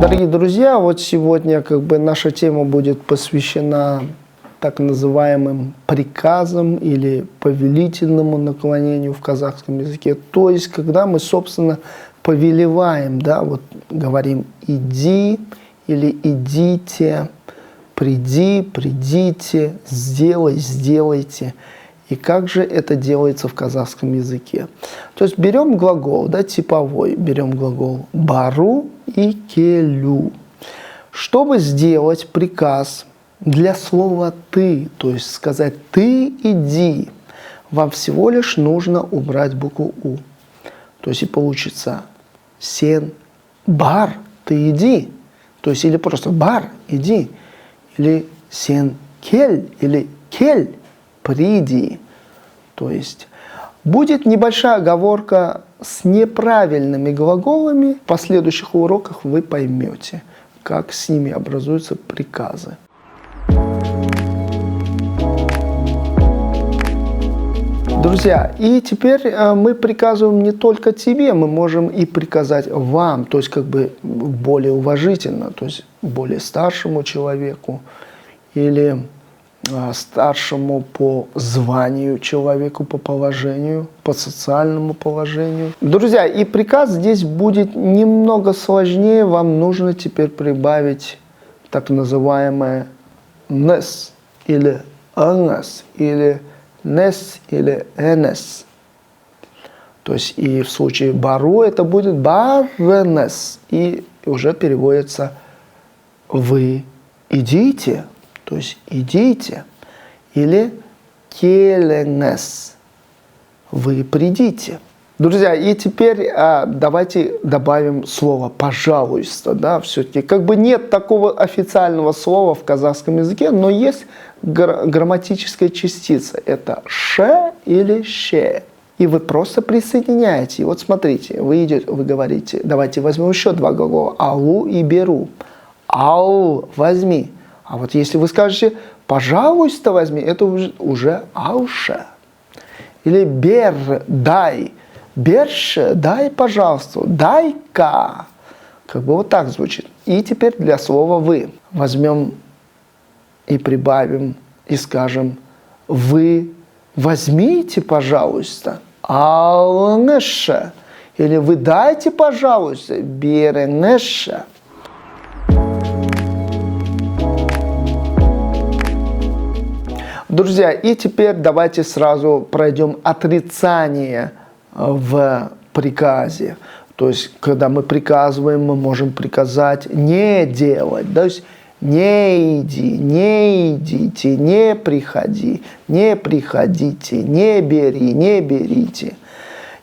Дорогие друзья, вот сегодня наша тема будет посвящена так называемым приказам или повелительному наклонению в казахском языке. То есть, когда мы, собственно, повелеваем, да, вот говорим «иди» или «идите», «приди», «придите», «сделай», «сделайте». И как же это делается в казахском языке? То есть берем глагол, да, типовой, берем глагол «бару» и «келю». Чтобы сделать приказ для слова «ты», то есть сказать «ты иди», вам всего лишь нужно убрать букву «у». То есть и получится «сен бар, ты иди». То есть или просто «бар, иди», или «сен кель», или «кель, приди». То есть будет небольшая оговорка с неправильными глаголами. В последующих уроках вы поймете, как с ними образуются приказы. Друзья, и теперь мы приказываем не только тебе, мы можем и приказать вам, то есть более уважительно, то есть более старшему человеку или старшему по званию человеку, по положению, по социальному положению. Друзья, и приказ здесь будет немного сложнее. Вам нужно теперь прибавить так называемое «нес» или «анес», или «нес» или «энес». То есть и в случае «бару» это будет «баренес», и уже переводится «вы идите». То есть «идите» или «келенес» – «вы придите». Друзья, и теперь давайте добавим слово «пожалуйста». Да? Все-таки нет такого официального слова в казахском языке, но есть грамматическая частица. Это «ше» или «ще». И вы просто присоединяете. И вот смотрите, вы говорите, давайте возьмем еще два глагола «алу» и «беру». «Ау» – возьми. А вот если вы скажете «пожалуйста, возьми», это уже «ауше». Или «бер», «дай». «Берше», «дай, пожалуйста», «дай-ка». Вот так звучит. И теперь для слова «вы». Возьмем и прибавим, и скажем «вы возьмите, пожалуйста», «алнеше». Или «вы дайте, пожалуйста», «беренеше». Друзья, и теперь давайте сразу пройдем отрицание в приказе. То есть, когда мы приказываем, мы можем приказать не делать. То есть, не иди, не идите, не приходи, не приходите, не бери, не берите.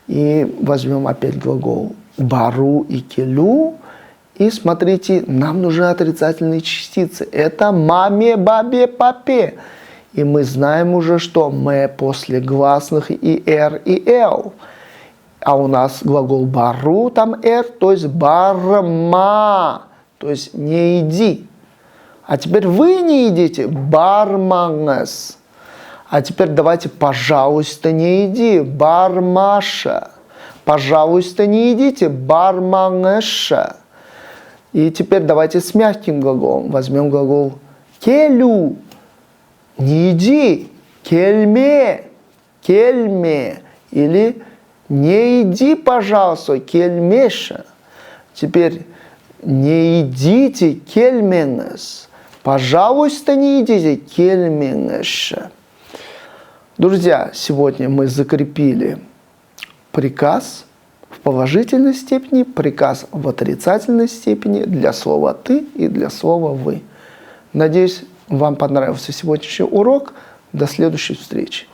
И возьмем опять глагол бару и келю. И смотрите, нам нужны отрицательные частицы. Это маме, бабе, папе. И мы знаем уже, что «мэ» после гласных и «р» и «л». А у нас глагол «бару», там «р», то есть «барма», то есть «не иди». А теперь вы не идите, «барманес». А теперь давайте «пожалуйста, не иди», «бармаша». «Пожалуйста, не идите», «барманеша». И теперь давайте с мягким глаголом. Возьмем глагол «келю». Не иди, кельме, кельме, или не иди, пожалуйста, кельмеша. Теперь не идите, кельменес. Пожалуйста, не идите, кельменеша. Друзья, сегодня мы закрепили приказ в положительной степени, приказ в отрицательной степени для слова «ты» и для слова «вы». Надеюсь, вам понравился сегодняшний урок. До следующей встречи.